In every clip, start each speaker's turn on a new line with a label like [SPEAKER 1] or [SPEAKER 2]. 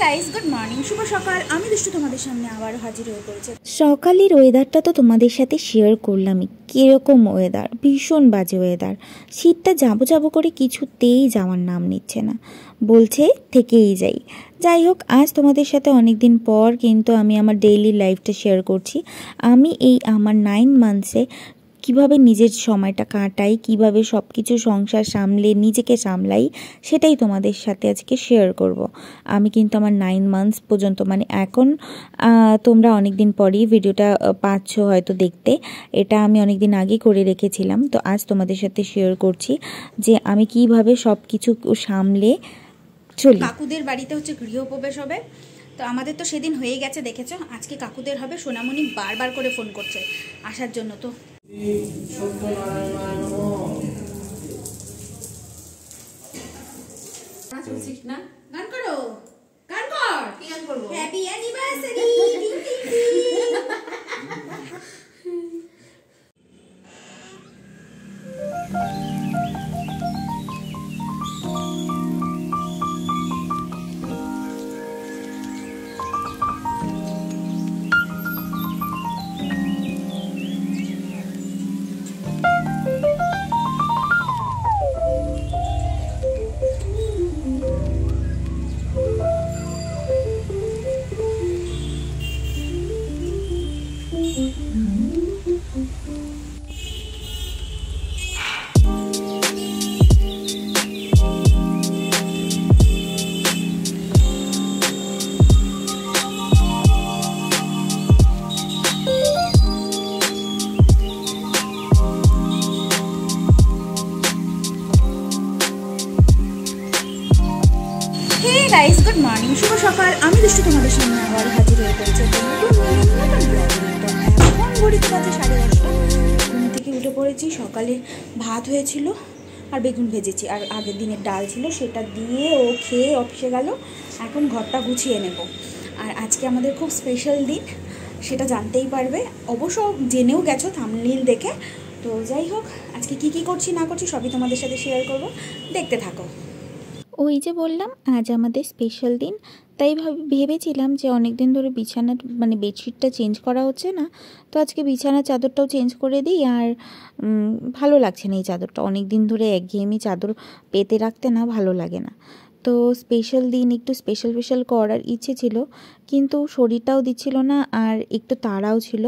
[SPEAKER 1] Guys, good morning, শুভ সকাল। আমি দুষ্টু তোমাদের সামনে আবার হাজির হয়ে পড়েছে।
[SPEAKER 2] সকালের ওয়েদারটা তো তোমাদের সাথে শেয়ার করলামই। কীরকম ওয়েদার, ভীষণ বাজে ওয়েদার। শীতটা যাবো যাবো করে কিছুতেই যাওয়ার নাম নিচ্ছে না, বলছে থেকেই যাই। যাই হোক, আজ তোমাদের সাথে অনেক দিন পর কিন্তু আমি আমার ডেইলি লাইফটা শেয়ার করছি। আমি এই আমার 9 মান্থসে কিভাবে নিজের সময়টা কাটাই, কিভাবে সব কিছু সংসার সামলে নিজেকে সামলাই, সেটাই তোমাদের সাথে আজকে শেয়ার করব। আমি কিন্তু আমার 9 মান্থস পর্যন্ত মানে এখন তোমরা অনেক দিন পরেই ভিডিওটা পাচ্ছ হয়তো দেখতে। এটা আমি অনেক দিন আগে করে রেখেছিলাম, তো আজ তোমাদের সাথে শেয়ার করছি যে আমি কিভাবে সব কিছু সামলে চলি।
[SPEAKER 1] কাকুদের বাড়িতে হচ্ছে গৃহপ্রবেশ হবে, তো আমাদের তো সেদিন হয়ে গেছে দেখেছো। আজকে কাকুদের হবে। সোনামণি বারবার করে ফোন করছে আসার জন্য। তো গান করো, গান কর। কি গান করবো? Happy anniversary. Guys, good morning, শুভ সকাল। আমি দুষ্টু তোমাদের সামনে আবার হাজির হয়ে পড়েছে। এখন ঘড়িতে বাজে 10:30। ঘুম থেকে উঠে পড়েছি। সকালে ভাত হয়েছিল আর বেগুন ভেজেছি, আর আগের দিনের ডাল ছিল, সেটা দিয়ে ও খেয়ে অফিসে গেল। এখন ঘরটা গুছিয়ে নেব। আর আজকে আমাদের খুব স্পেশাল দিন, সেটা জানতেই পারবে, অবশ্য জেনেও গেছো থাম্বনেইল দেখে। তো যাই হোক, আজকে কি কি করছি না করছি সবই তোমাদের সাথে শেয়ার করব, দেখতে থাকো।
[SPEAKER 2] ওই যে বললাম আজ আমাদের স্পেশাল দিন, তাই ভেবেছিলাম যে অনেক দিন ধরে বিছানার মানে বেডশিটটা চেঞ্জ করা হচ্ছে না, তো আজকে বিছানার চাদরটাও চেঞ্জ করে দিই। আর ভালো লাগছে না এই চাদরটা, অনেক দিন ধরে একঘেয়েমি চাদর পেতে রাখতে না ভালো লাগে না। তো স্পেশাল দিন একটু স্পেশাল করার ইচ্ছে ছিল, কিন্তু শরীরটাও দিচ্ছিল না, আর একটু তাড়াও ছিল।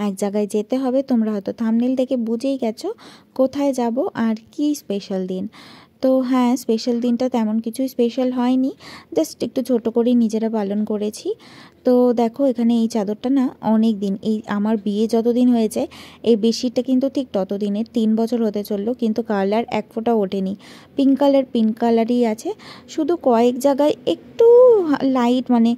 [SPEAKER 2] এক জায়গায় যেতে হবে, তোমরা হয়তো থাম্বনেইল দেখে বুঝেই গেছো কোথায় যাব আর কি স্পেশাল দিন। তো হ্যাঁ, স্পেশাল দিনটা তেমন কিছুই স্পেশাল হয়নি, জাস্ট একটু ছোটো করেই নিজেরা পালন করেছি। তো দেখো এখানে এই চাদরটা না অনেক দিন, এই আমার বিয়ে যতদিন হয়েছে এই বেডশিটটা কিন্তু ঠিক ততদিনের 3 বছর হতে চললো, কিন্তু কালার এক ফোঁটা ওঠেনি। পিঙ্ক কালারই আছে, শুধু কয়েক জায়গায় একটু লাইট মানে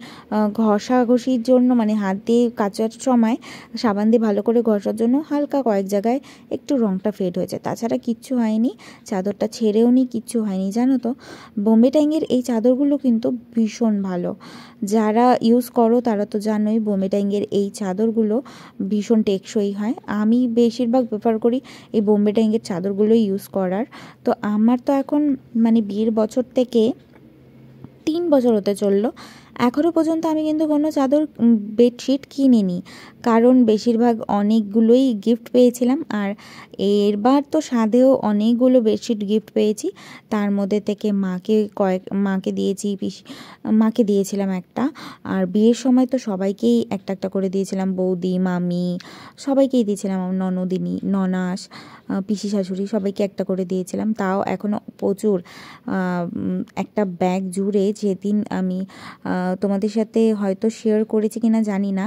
[SPEAKER 2] ঘষাঘষির জন্য, মানে হাত দিয়ে কাচার সময় সাবান দিয়ে ভালো করে ঘষার জন্য হালকা কয়েক জায়গায় একটু রঙটা ফেড হয়েছে, তাছাড়া কিচ্ছু হয়নি। চাদরটা ছেড়েও নি, কিচ্ছু হয়নি। জানো তো, বোম্বে টাইংয়ের এই চাদরগুলো কিন্তু ভীষণ ভালো। যারা ইউজ করো তারা তো জানোই বোম্বে টাইংয়ের এই চাদরগুলো ভীষণ টেকসই হয়। আমি বেশিরভাগ প্রেফার করি এই বোম্বে টাইংয়ের চাদরগুলোই ইউজ করার। তো আমার তো এখন মানে বিয়ের বছর থেকে 3 বছর হতে চললো, এখনও পর্যন্ত আমি কিন্তু কোনো চাদর বেডশিট কিনিনি, কারণ বেশিরভাগ অনেকগুলোই গিফট পেয়েছিলাম। আর এরবার তো সাধেও অনেকগুলো বেডশিট গিফট পেয়েছি, তার মধ্যে থেকে মাকে দিয়েছি, মাকে দিয়েছিলাম একটা। আর বিয়ের সময় তো সবাইকেই একটা একটা করে দিয়েছিলাম, বৌদি, মামি, সবাইকেই দিয়েছিলাম, ননদিনী, ননাস, পিসি শাশুড়ি, সবাইকে একটা করে দিয়েছিলাম। তাও এখনও প্রচুর, একটা ব্যাগ জুড়ে, যেদিন আমি তোমাদের সাথে হয়তো শেয়ার করেছি কিনা জানি না,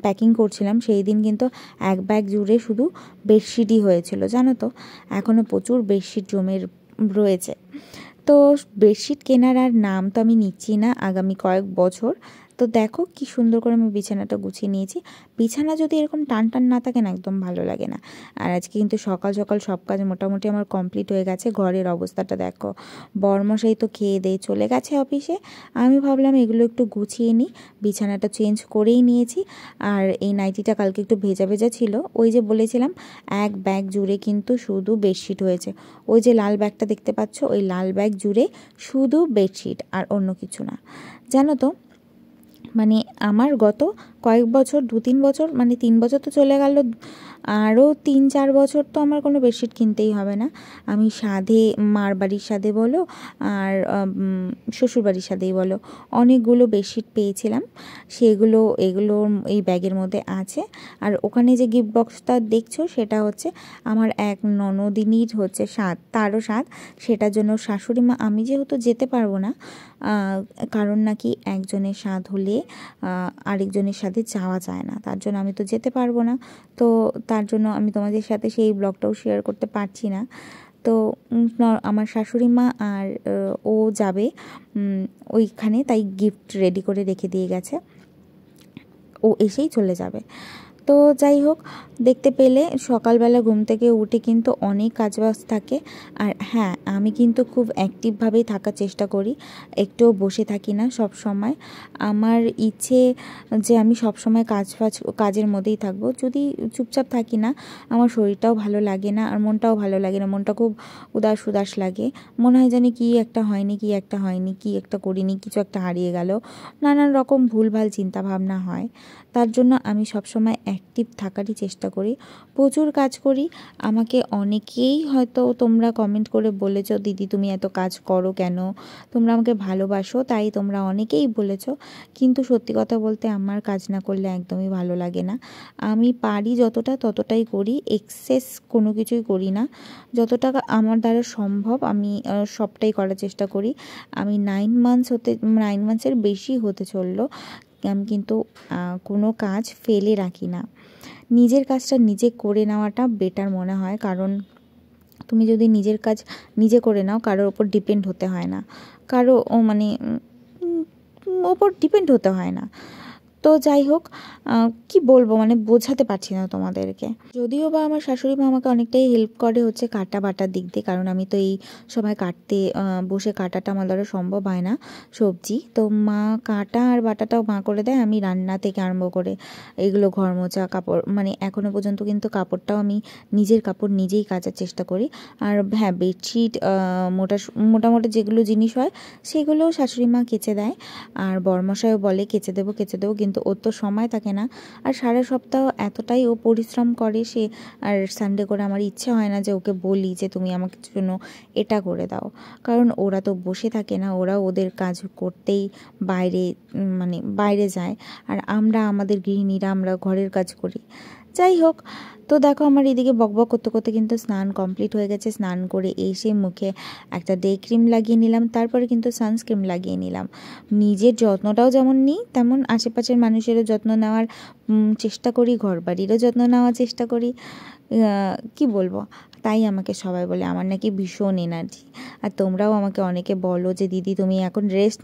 [SPEAKER 2] প্যাকিং করছিলাম সেই দিন কিন্তু এক ব্যাগ জুড়ে শুধু বেডশিটই হয়েছিল। জানো তো, এখনও প্রচুর বেডশিট জমে রয়েছে। তো বেডশিট কেনার আর নাম তো আমি নিচ্ছি না, আগামী কয়েক বছর তো দেখো কি সুন্দর করে আমি বিছানাটা গুছিয়ে নিয়েছি। বিছানা যদি এরকম টান টান না থাকে না, একদম ভালো লাগে না। আর আজকে কিন্তু সকাল সকাল সব কাজ মোটামুটি আমার কমপ্লিট হয়ে গেছে। ঘরের অবস্থাটা দেখো, বরমশাই তো খেয়ে দিয়ে চলে গেছে অফিসে। আমি ভাবলাম এগুলো একটু গুছিয়ে নিই, বিছানাটা চেঞ্জ করেই নিয়েছি। আর এই নাইটিটা কালকে একটু ভেজা ভেজা ছিল, ওই যে বলেছিলাম এক ব্যাগ জুড়ে কিন্তু শুধু বেডশিট হয়েছে। ওই যে লাল ব্যাগটা দেখতে পাচ্ছ, ওই লাল ব্যাগ জুড়ে শুধু বেডশিট আর অন্য কিছু না। জানো তো, মানে আমার গত কয়েক বছর, 2-3 বছর, মানে 3 বছর তো চলে গেল, আরও 3-4 বছর তো আমার কোনো বেডশিট কিনতেই হবে না। আমি সাধে, মার বাড়ির সাধে বলো আর শ্বশুরবাড়ির সাধেই বলো, অনেকগুলো বেডশিট পেয়েছিলাম। এগুলো এই ব্যাগের মধ্যে আছে। আর ওখানে যে গিফট বক্সটা দেখছো, সেটা হচ্ছে আমার এক ননদিনীর হচ্ছে স্বাদ, তারও স্বাদ। সেটার জন্য শাশুড়ি মা, আমি যেহেতু যেতে পারবো না, কারণ নাকি একজনের স্বাদ হলে আরেকজনের সাথে যাওয়া যায় না, তার জন্য আমি তো যেতে পারবো না। তো তার জন্য আমি তোমাদের সাথে সেই ব্লগটাও শেয়ার করতে পারছি না। তো আমার শাশুড়ি মা আর ও যাবে ওইখানে, তাই গিফট রেডি করে রেখে দিয়ে গেছে, ও এসেই চলে যাবে। তো যাই হোক, দেখতে পেলে সকালবেলা ঘুম থেকে উঠে কিন্তু অনেক কাজবাজ থাকে। আর হ্যাঁ, আমি কিন্তু খুব অ্যাক্টিভভাবেই থাকার চেষ্টা করি, একটুও বসে থাকি না সব সময়। আমার ইচ্ছে যে আমি সব সময় কাজের মধ্যেই থাকবো। যদি চুপচাপ থাকি না, আমার শরীরটাও ভালো লাগে না আর মনটাও ভালো লাগে না। মনটা খুব উদাস উদাস লাগে, মনে হয় জানি কি একটা হয়নি, কি একটা হয়নি, কি একটা করিনি, কিছু একটা হারিয়ে গেল, নানান রকম ভুলভাল চিন্তাভাবনা হয়। তার জন্য আমি সবসময় অ্যাক্টিভ থাকারই চেষ্টা করি, প্রচুর কাজ করি। আমাকে অনেকেই হয়তো তোমরা কমেন্ট করে বলেছো, দিদি তুমি এত কাজ করো কেন, তোমরা আমাকে ভালোবাসো তাই তোমরা অনেকেই বলেছো। কিন্তু সত্যি কথা বলতে আমার কাজ না করলে একদমই ভালো লাগে না। আমি পারি যতটা ততটাই করি, এক্সেস কোনো কিছুই করি না। যতটা আমার দ্বারা সম্ভব আমি সবটাই করার চেষ্টা করি। আমি 9 মান্থসের বেশি হতে চললো, আমি কিন্তু কোনো কাজ ফেলে রাখি না। নিজের কাজটা নিজে করে নেওয়াটা বেটার মনে হয়, কারণ তুমি যদি নিজের কাজ নিজে করে নাও, কারোর ওপর ডিপেন্ড হতে হয় না, ওপর ডিপেন্ড হতে হয় না। তো যাই হোক, কি বলবো, মানে বোঝাতে পারছি না তোমাদেরকে। যদিও বা আমার শাশুড়ি মা আমাকে অনেকটাই হেল্প করে হচ্ছে কাটা বাটার দিক দিয়ে, কারণ আমি তো এই সময় বসে কাটাটা আমার দ্বারা সম্ভব হয় না সবজি। তো মা কাটা আর বাটাটাও মা করে দেয়। আমি রান্না থেকে আরম্ভ করে এগুলো, ঘর মোছা, কাপড়, মানে এখনও পর্যন্ত কিন্তু কাপড়টাও আমি নিজের কাপড় নিজেই কাচার চেষ্টা করি। আর হ্যাঁ, বেডশিট মোটামুটি যেগুলো জিনিস হয় সেগুলোও শাশুড়ি মা কেচে দেয়। আর বরমশাইও বলে কেচে দেবো, কিন্তু ওর তো সময় থাকে না। আর সারা সপ্তাহ এতটাই ও পরিশ্রম করে সে, আর সানডে করে আমার ইচ্ছে হয় না যে ওকে বলি যে তুমি আমাকে জন্য এটা করে দাও, কারণ ওরা তো বসে থাকে না, ওরা ওদের কাজ করতেই বাইরে যায়। আর আমরা আমাদের গৃহিণীরা আমরা ঘরের কাজ করি। যাই হোক, তো দেখো আমার এদিকে বকবক করতে করতে কিন্তু স্নান কমপ্লিট হয়ে গেছে। স্নান করে এসে মুখে একটা ডে ক্রিম লাগিয়ে নিলাম, তারপরে কিন্তু সানস্ক্রিন লাগিয়ে নিলাম। নিজের যত্নটাও যেমন নিই, তেমন আশেপাশের মানুষেরও যত্ন নেওয়ার চেষ্টা করি, ঘর বাড়িরও যত্ন নেওয়ার চেষ্টা করি। কি বলবো, তাই আমাকে সবাই বলে আমার নাকি ভীষণ এনার্জি। আর তোমরাও আমাকে অনেকে বলো যে দিদি তুমি এখন রেস্ট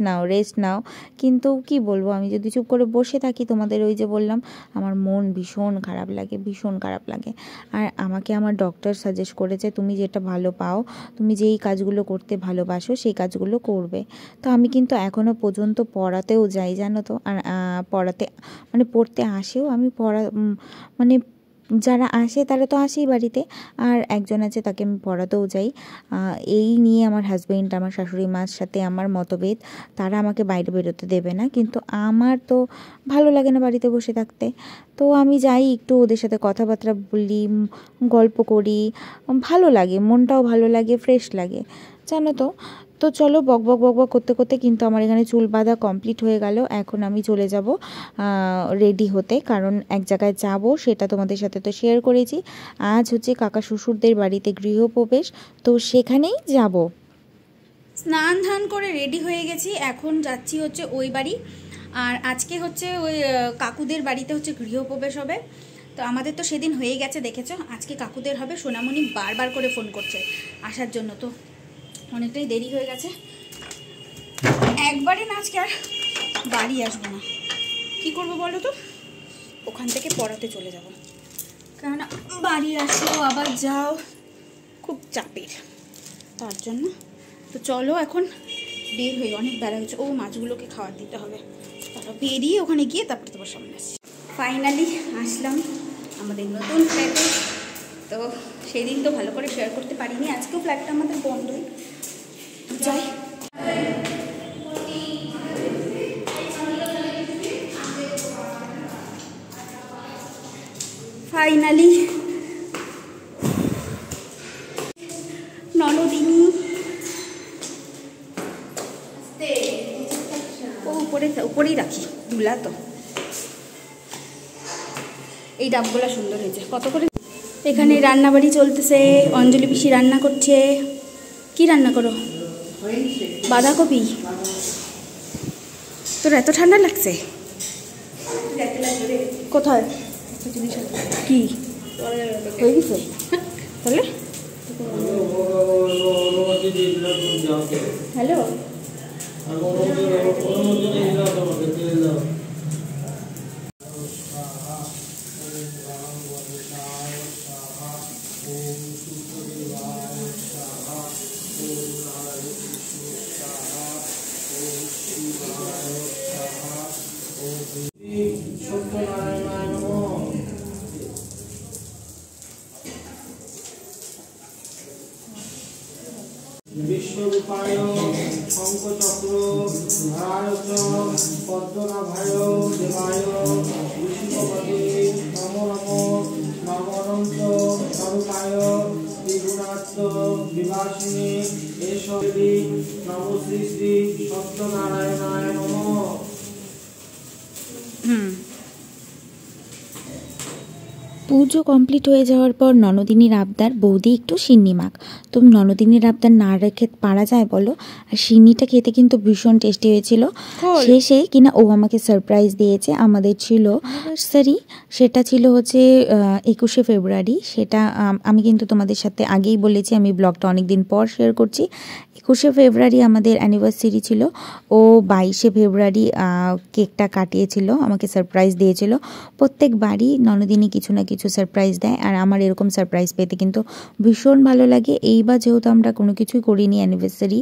[SPEAKER 2] নাও, কিন্তু কি বলবো, আমি যদি চুপ করে বসে থাকি, তোমাদের ওই যে বললাম, আমার মন ভীষণ খারাপ লাগে। আর আমাকে আমার ডক্টর সাজেস্ট করেছে তুমি যেটা ভালো পাও, তুমি যেই কাজগুলো করতে ভালোবাসো সেই কাজগুলো করবে। তো আমি কিন্তু এখনও পর্যন্ত পড়াতেও যাই, জানো তো। আর পড়তে আসেও, আমি যারা আসে তারা তো আসেই বাড়িতে, আর একজন আছে তাকে আমি পড়াতেও যাই। এই নিয়ে আমার হাজবেন্ড, আমার শাশুড়ি মার সাথে আমার মতভেদ, তারা আমাকে বাইরে বেরোতে দেবে না, কিন্তু আমার তো ভালো লাগে না বাড়িতে বসে থাকতে। তো আমি যাই, একটু ওদের সাথে কথাবার্তা বলি, গল্প করি, ভালো লাগে, মনটাও ভালো লাগে, ফ্রেশ লাগে, জানো তো। তো চলো, বক করতে করতে কিন্তু আমার এখানে চুল বাঁধা কমপ্লিট হয়ে গেল। এখন আমি চলে যাব রেডি হতে, কারণ এক জায়গায় যাব, সেটা তোমাদের সাথে তো শেয়ার করেছি। আজ হচ্ছে কাকা শ্বশুরদের বাড়িতে গৃহপ্রবেশ, তো সেখানেই যাব।
[SPEAKER 1] স্নান ধান করে রেডি হয়ে গেছি, এখন যাচ্ছি হচ্ছে ওই বাড়ি। আর আজকে হচ্ছে ওই কাকুদের বাড়িতে হচ্ছে গৃহপ্রবেশ হবে। তো আমাদের তো সেদিন হয়ে গেছে, দেখেছো, আজকে কাকুদের হবে। সোনামণি বারবার করে ফোন করছে আসার জন্য, তো অনেকটাই দেরি হয়ে গেছে। একবারে না, আজকে আর বাড়ি আসবো না। কি করবো বলো তো, ওখান থেকে পড়াতে চলে যাব, কেননা বাড়ি আসো আবার যাও খুব চাপের, তার জন্য। তো চলো এখন বের হই, অনেক বেলা হয়েছে। ও মাছগুলোকে খাবার দিতে হবে, তারপর বেরিয়ে ওখানে গিয়ে তারপরে তোমার সামনে আসছি। ফাইনালি আসলাম আমাদের নতুন ফ্ল্যাটে। তো সেই দিন তো ভালো করে শেয়ার করতে পারিনি, আজকেও ফ্ল্যাটটা আমাদের বন্ধই। যাই, ফাইনালি ননদিনী। ও উপরেই রাখি, ধুলা তো। এই ডাবগুলো সুন্দর হয়েছে, কত করে? এখানে রান্নাবাড়ি চলতেছে, অঞ্জলি পিসি রান্না করছে। কি রান্না করো? বাঁধাকপি। তোর এত ঠান্ডা লাগছে কোথায়? কি হয়ে গেছে তাহলে? হ্যালো,
[SPEAKER 3] বিশ্বরূপায় শঙ্খচক্র ধারায় পদ্মনাভায় দেবায় ঋষিপতি নমো নমো নমনন্ত স্বরূপায় ত্রিগুণাত্ম বিভাসিনী এশ্বরী নমো শ্রী শ্রী সত্যনারায়ণায় নমঃ।
[SPEAKER 2] পুজো কমপ্লিট হয়ে যাওয়ার পর ননদিনীর আবদার, বৌদি একটু সিন্নি মাখ। তো ননদিনীর আবদার না রেখে পারা যায় বলো? আর সিন্নিটা খেতে কিন্তু ভীষণ টেস্টি হয়েছিল। শেষে কিনা ও আমাকে সারপ্রাইজ দিয়েছে। আমাদের ছিল অ্যানিভার্সারি, সেটা ছিল হচ্ছে 21শে ফেব্রুয়ারি। সেটা আমি কিন্তু তোমাদের সাথে আগেই বলেছি, আমি ব্লগটা অনেক দিন পর শেয়ার করছি। 21শে ফেব্রুয়ারি আমাদের অ্যানিভার্সারি ছিল। ও 22শে ফেব্রুয়ারি কেকটা কাটিয়েছিল, আমাকে সারপ্রাইজ দিয়েছিল। প্রত্যেকবারই ননদিনী কিছু না কিছু সারপ্রাইজ দেয়, আর আমার এরকম সারপ্রাইজ পেতে কিন্তু ভীষণ ভালো লাগে। এইবার যেহেতু আমরা কোনো কিছুই করিনি অ্যানিভার্সারি,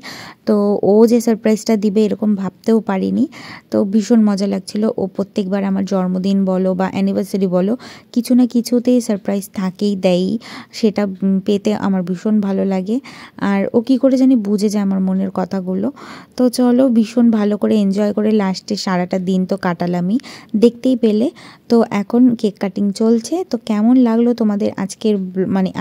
[SPEAKER 2] তো ও যে সারপ্রাইজটা দিবে এরকম ভাবতেও পারিনি। তো ভীষণ মজা লাগছিল। ও প্রত্যেকবার আমার জন্মদিন বলো বা অ্যানিভার্সারি বলো, কিছু না কিছুতেই সারপ্রাইজ থাকেই, দেয়ই। সেটা পেতে আমার ভীষণ ভালো লাগে। আর ও কী করে জানি বুঝে যায় আমার মনের কথাগুলো। তো চলো, ভীষণ ভালো করে এনজয় করে লাস্টে সারাটা দিন তো কাটালামই, দেখতেই পেলে। তো এখন কেক কাটিং চলছে। তো কেমন লাগলো তোমাদের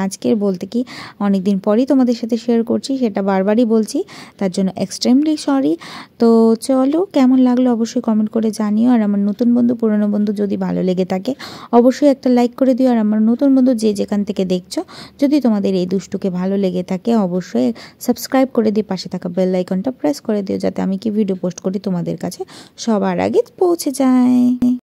[SPEAKER 2] আজকের বলতে কি অনেক দিন পরই তোমাদের সাথে শেয়ার করছি, সেটা বারবারই বলছি, তার জন্য এক্সট্রিমলি সরি। তো চলো, কেমন লাগলো অবশ্যই কমেন্ট করে জানিও। আর আমার নতুন বন্ধু পুরনো বন্ধু যদি ভালো লেগে থাকে অবশ্যই একটা লাইক করে দিও। আর আমার নতুন বন্ধু যে যেখান থেকে দেখছো, যদি তোমাদের এই দুষ্টুকে ভালো লেগে থাকে অবশ্যই সাবস্ক্রাইব করে দিয়ে পাশে থাকা বেল আইকনটা প্রেস করে দিও, যাতে আমি কি ভিডিও পোস্ট করি তোমাদের কাছে সবার আগে পৌঁছে যায়।